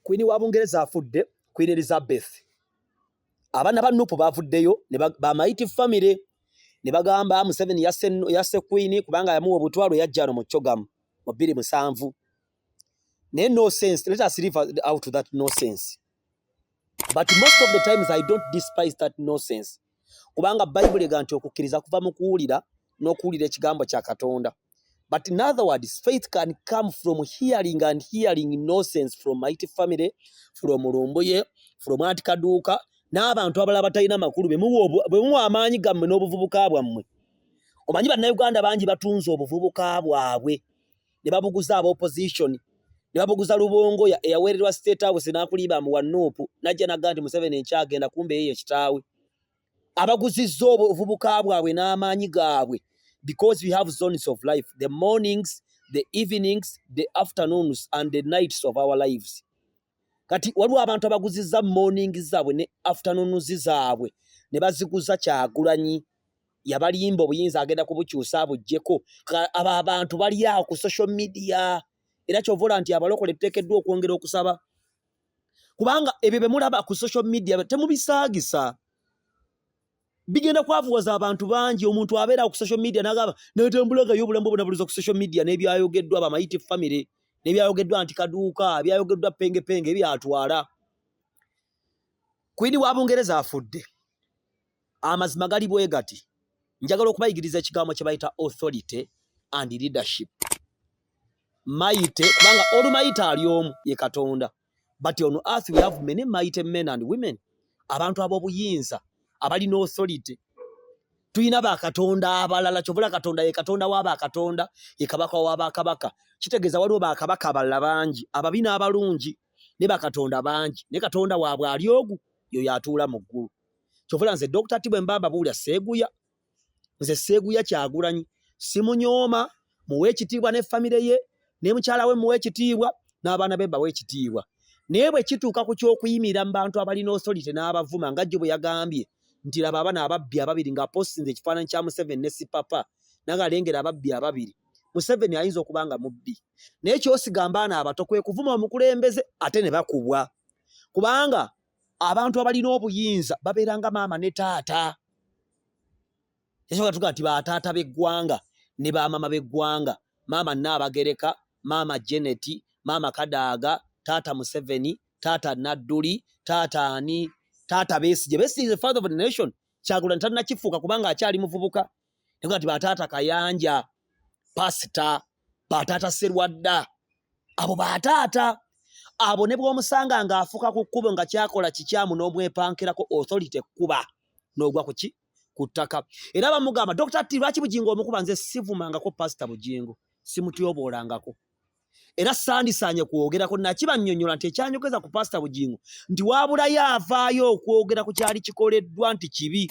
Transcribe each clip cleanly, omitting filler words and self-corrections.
Queen Wabungereza afudde, Queen Elizabeth. Abana ba Nupu bavuddeyo ne ba Mighty family ne bagamba Museveni yasse Queen kubanga yamuwa obutwalo yajjano mu Kyogamu mu 2007. Ne no sense. Let us leave out to that no sense. But most of the times I don't despise that no sense. Kubanga Bible eganti okukkiriza kuva mu kuwulira n'okuwulira ekigambo kya Katonda. But in other words, faith can come from hearing and hearing nonsense from Mighty family, from Mulumbuye, from Aunt Kaduuka, n'abantu abalala batalina makulu bwe muwa amaanyi gammwe n'obuvubuka bwammwe. Omanyi bannayuganda bangi batunze obuvubuka bwabwe ne babuguza opposition, ne babuguza Lubongo eyaweererwa State House n'akuliba mu Wanuupu najja naga nti Museveni enkyagenda kumbe yeye kitaawe. Abaguzizza obuvubuka bwabwe n'amaanyi gaabwe. Because we have zones of life, the mornings, the evenings, the afternoons, and the nights of our lives. Kati waliwo abantu abaguzizza mornings zaabwe ne afternoons zaabwe ne baziguza Kyagulanyi yabalimba obuyinza agenda kubukyusa bujjeko. Aba abantu bali awo ku social media era kyovola nti abalokole tuteekeddwa okwongera okusaba kubanga ebyo bye mulaba ku social media temubisaagisa. Bigenda kwavuwaza abantu bangi. Omuntu abeera ku social media n'agamba netembulaga y'obulambo bunabuliza ku social media n'ebyayogeddwa ba Mighty family n'ebyayogeddwa Aunt Kaduuka ebyayogeddwa penge ebyatwala. Queen Wabungereza afudde. Amazima gali bwe gati. Njagala okubayigiriza ekigambo kye bayita authority and leadership. Mighty kubanga olumayite ali omu ye Katonda. But on earth we have many mighty men and women. Abantu ab'obuyinza abali no authority. Tuyina ba Katonda abalala kyovula Katonda ye Katonda waba Katonda ye kabaka waba kabaka. Kitegeeza waliwo ba kabaka abalala bangi ababina abalungi ne ba Katonda bangi ne Katonda waabwe ali ogu yo yatuula mu ggulu. Kyovula nze Dr. Tibwe Mbamba buulya Seeguya. Nze Seeguya Kyagulanyi simunyooma muwe ekitiibwa ne family ye ne mukyala we muwe ekitiibwa n'abaana be bawe ekitiibwa. Naye bwe kituuka ku ky'okuyimira mu bantu abalina authority n'abavuma nga jjo bwe yagambye nti laba abana ababbi ababiri ng'apostinze ekifaananyi kya Museveni ne Sipapa n'agalengera ababbi ababiri. Museveni ayinza okubanga mubbi. Naye kyosigamba abaana abato kwe kuvuma omukulembeze ate ne bakubwa. Kubanga abantu abalina obuyinza babeeranga maama ne taata. Ekyoka tuga nti bataata b'eggwanga ne bamama b'eggwanga. Maama Nnaabagereka, maama Janet, maama Kadaaga, taata Museveni, taata Nadduli, taata ani, taata Besigye. Besigye is the father of the nation. Kyagulanyi talina kifuuka kubanga akyali muvubuka. Ekyoka nti bataata Kayanja, Pasita, bataata Serwadda. Abo bataata. Abo ne bw'omusanga ng'afuka ku kkubo nga kyakola kikyamu n'omwepankirako authority ekkuba n'ogwa ku ki? Ku ttaka. Era bamugamba Dr. T lwaki Bugingo omukuba nze sivumangako Pastor Bugingo simutyoboolangako. Era sandisaanye kwogerako nakibannyonnyola nti ekyanyogeza ku Pastor Bugingo nti waabula yaavaayo okwogera ku kyali kikoleddwa nti kibi.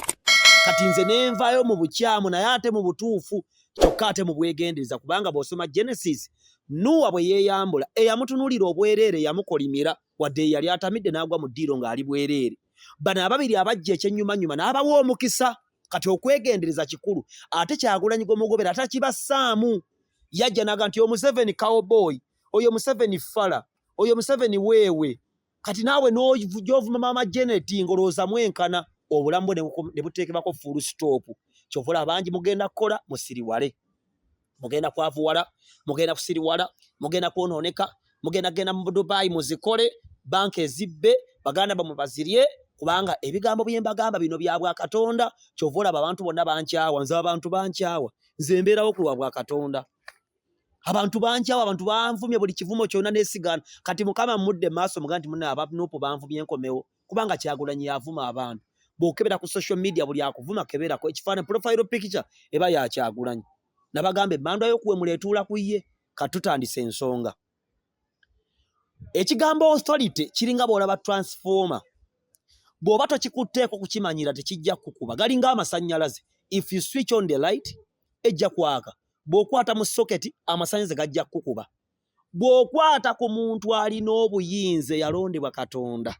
Kati nze nenvaayo mu bukyamu naye ate mu butuufu kyokka ate mu bwegendereza kubanga bw'osoma Genesis Nuwa bwe yeeyambula eyamutunuulira obwereere yamukolimira wadde yali atamidde n'agwa mu ddiiro ng'ali bwereere. Bano ababiri abajja ekyennyumanyuma n'abawa omukisa. Kati okwegendereza kikulu ate Kyagulanyi gomugobera atakibasaamu. Yajja naga nti oyo Museveni cowboy, oyo Museveni fala, oyo Museveni weewe. Kati naawe n'ovuma maama Janet ngolooza mwenkana obulamu bwe ne buteekebwako full stop. Kyovula abangi mugenda kukola musiriwale. Mugenda kwavuwala, mugenda kusiriwala, mugenda kwonooneka, mugenda genda mu Dubai muzikole, banka ezibbe, baganda bamwe bazirye kubanga ebigambo bye mbagamba bino bya bwa Katonda. Kyovula abantu bonna bankyawa, nze abantu bankyawa, nze mbeerawo ku lwa bwa Katonda. Abantu bankyawa, abantu banvumye buli kivumo kyonna neesigana. Kati Mukama mudde maaso muga nti munne Nuupu banvumye enkomewo kubanga Kyagulanyi yavuma abantu. Bw'okebera ku social media buli akuvuma keberako ekifaananyi profile picture eba ya Kyagulanyi. Nabagambe emmandwa y'okuwemula etuula ku ye. Katutandise ensonga. Ekigambo authority kiringa bw'olaba transformer. Bw'oba tokikutteeko kukimanyira tekijja kukuba. Galinga amasannyalaze. If you switch on the light ejja kwaka. Bw'okwata mu socket amasannyalaze gajja kukuba. Bw'okwata ku muntu alina obuyinza yalondebwa Katonda.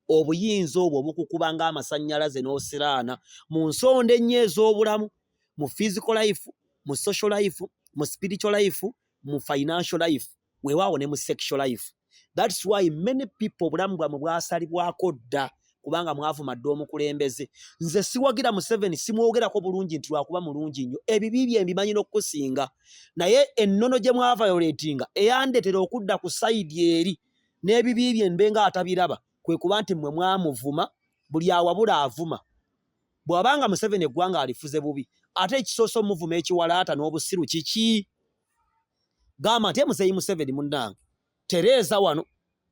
Obuyinza obwo bukukuba ng'amasannyalaze n'osiraana mu nsonda ennya ez'obulamu, mu physical life, mu social life, mu spiritual life, mu financial life, weewaawo ne mu sexual life. That's why many people bulamu bwamwe bwasalibwako dda kubanga mwavuma dda omukulembeze. Nze siwagira Museveni simwogerako bulungi nti lwakuba mulungi nnyo. Ebibibye mbimanyi n'okusinga. Naye ennono gye mwavayolatinga eyandetera okudda ku sayidi eri n'ebibibye mbenga atabiraba kwe kuba nti mmwe mwamuvuma buli awabula avuma. Bw'abanga Museveni eggwanga alifuze bubi ate ekisooso muvuma ekiwalaata n'obusiru kiki? Gamba nti Muzeeyi Museveni munnange Tereza wano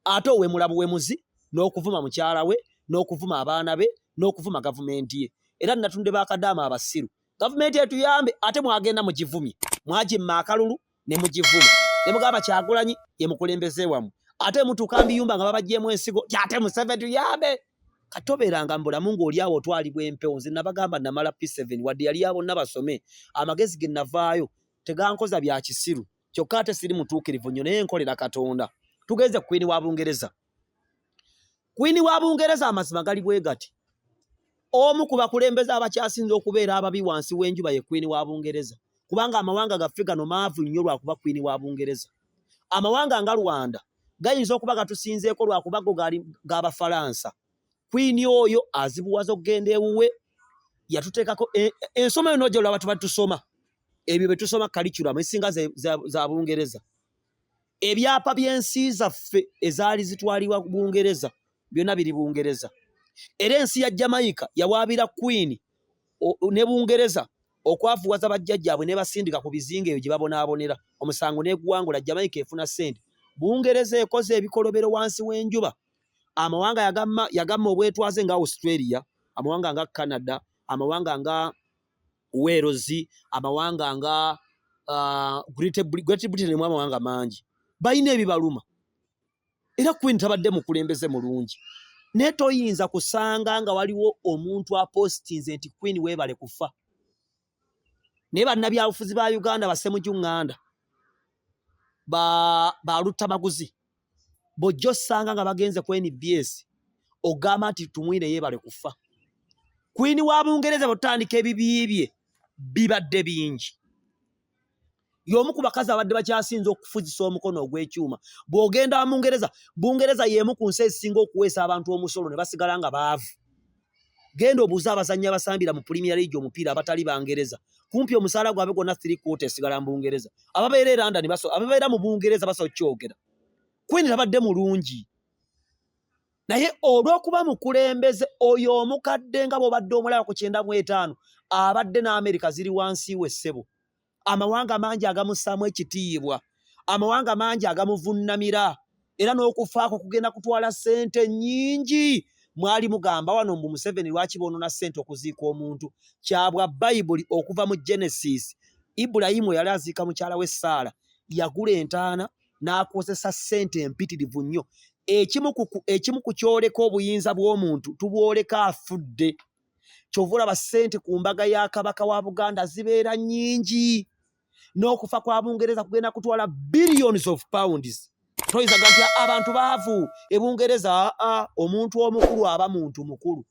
ate owe mulabu we muzi n'okuvuma mukyala we n'okuvuma abaana be n'okuvuma gavumenti ye. Era natunde bakadaama abasiru. Gavumenti etuyambe ate mwagenda mugivumye. Mwagimma akalulu ne mugivuma. Ne mugamba Kyagulanyi ye mukulembeze wamu. Ate mutuuka mbiyumba nga babaggyemu ensigo ate Museveni tuyambe. Katoberanga mbulamu ng'oli awo otwalibwa empewo. Nze nabagamba namala P7 wadde yali abo nabasome. Amagezi ge navaayo tegankoza bya kisiru. Kyokka ate siri mutuukirivu nnyo naye nkolera Katonda. Tugenze Queen wa Bungereza. Queen wa Bungereza amazima gali bwe gati. Omu ku bakulembeze abakyasinze okubeera ababi wansi w'enjuba ye Queen wa Bungereza. Kubanga amawanga gaffe gano maavu nnyo lwakuba Queen wa Bungereza. Amawanga nga Rwanda gayinza okuba gatusinzeeko lwakuba go g'Abafalansa. Queen oyo azibuwaza okugenda ewuwe yatuteekako ensoma yonna gye olaba tuba tusoma. Ebyo bye tusoma curriculum esinga za Bungereza. Ebyapa by'ensi zaffe ezaali zitwalibwa Bungereza byonna biri Bungereza. Era ensi ya Jamaica yawaabira Queen ne Bungereza okwavuwaza bajjajjaabwe ne basindika ku bizinga ebyo gye babonaabonera. Omusango n'eggwangula Jamaica efuna ssente. Bungereza ekoze ebikolobero wansi w'enjuba. Amawanga yagamma obwetwaze nga Australia, amawanga nga Canada, amawanga nga Wales, amawanga nga Great Britain mu amawanga mangi. Bayina ebibaluma. Era Queen tabadde mukulembeze mulungi. Ne toyinza kusanga nga waliwo omuntu apostinze nti Queen weebale kufa. Ne bannabyabufuzi ba Uganda Bassemujjuŋŋanda balutta maguzi. Bojjo sanga nga bagenze ku NBS ogamba nti tumwine yeebale kufa. Queen wa Bungereza botandika ebibibye bibadde bingi. Y'omu ku bakazi abadde bakyasinze okufuzisa omukono ogw'ekyuma. Bw'ogenda Bungereza y'emu ku nsi ezisinga okuweesa abantu omusolo ne basigala nga baavu. Genda obuuza abazannyi abasambira mu Premier League omupiira abatali Bangereza. Kumpi omusaala gwabwe gwonna 3/4 esigala mu Bungereza. Ababeera e London ababeera mu Bungereza basobola kyogera. Queen tabadde mulungi. Naye olw'okuba mukulembeze oyo omukadde nga bw'obadde omulaba ku 95 abadde n'Amerika ziri wansi we ssebo. Amawanga mangi agamussaamu ekitiibwa. Amawanga mangi agamuvunnamira. Era n'okufaako kugenda kutwala ssente nnyingi. Mwali mugamba wano mbu Museveni lwaki boonona ssente okuziika omuntu. Kyabwa Bayibuli okuva mu Genesis. Ibulayimu yali aziika mukyala we Saara. Yagula entaana n'akozesa ssente empitirivu nnyo. Ekimu ku kyoleka obuyinza bw'omuntu tubwoleka afudde. Kyova olaba ssente ku mbaga ya Kabaka wa Buganda zibeera nnyingi. N'okufa kwa Bungereza kugenda kutwala billions of pounds. Toyinza nti abantu baavu e Bungereza omuntu omukulu aba muntu mukulu.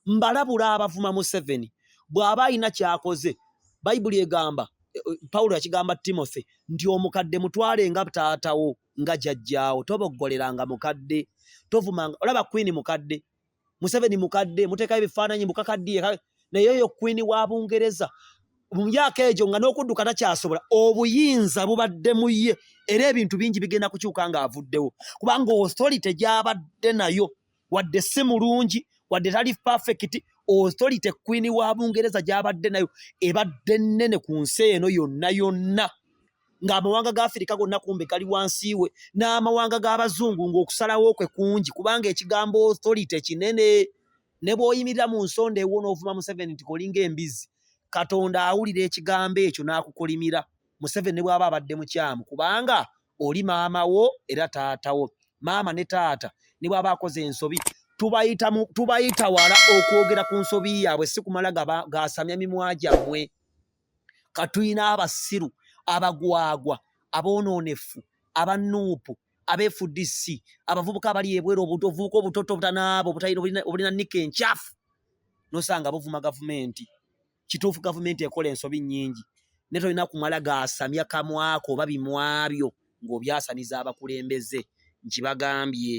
Mbalabula abavuma Museveni bw'aba alina kyakoze. Bayibuli egamba Pawulo yakigamba Timothy nti omukadde mutwale nga taatawo nga jjajjaawo toboggoleranga mukadde. Tovumanga olaba Queen mukadde. Museveni mukadde muteekayo ebifaananyi mukakaddiye naye oyo Queen wa Bungereza mu myaka egyo nga n'okudduka takyasobola obuyinza bubadde mu ye era ebintu bingi bigenda kukyuka ng'avuddewo kubanga authority gy'abadde nayo wadde si mulungi wadde tali perfect authority Queen wa Bungereza gy'abadde nayo ebadde nnene ku nsi eno yonna yonna ng'amawanga ga Afirika gonna kumbe gali wansi we n'amawanga g'abazungu ng'okusalawo kwe kungi kubanga ekigambo authority kinene ne bw'oyimirira mu nsonda ewo n'ovuma Museveni nti kolinga embizi Katonda awulira ekigambo ekyo n'akukolimira. Museveni ne bw'aba abadde mukyamu kubanga oli maama wo era taatawo. Maama ne taata ne bw'aba akoze ensobi tubayita wala okwogera ku nsobi yaabwe si kumala gasamya mimwa gyammwe. Katuyina abasiru abagwagwa abonoonefu abannuupu abeefudisi abavubuka abali ebweru obuvubuka obutoto obutanaabo obulina nika enkyafu nosanga buvuma gavumenti. Kituufu gavumenti ekola ensobi nnyingi ne tolina kumala gaasamya kamwako oba bimwabyo ng'obyasaniza abakulembeze. nkibagambye.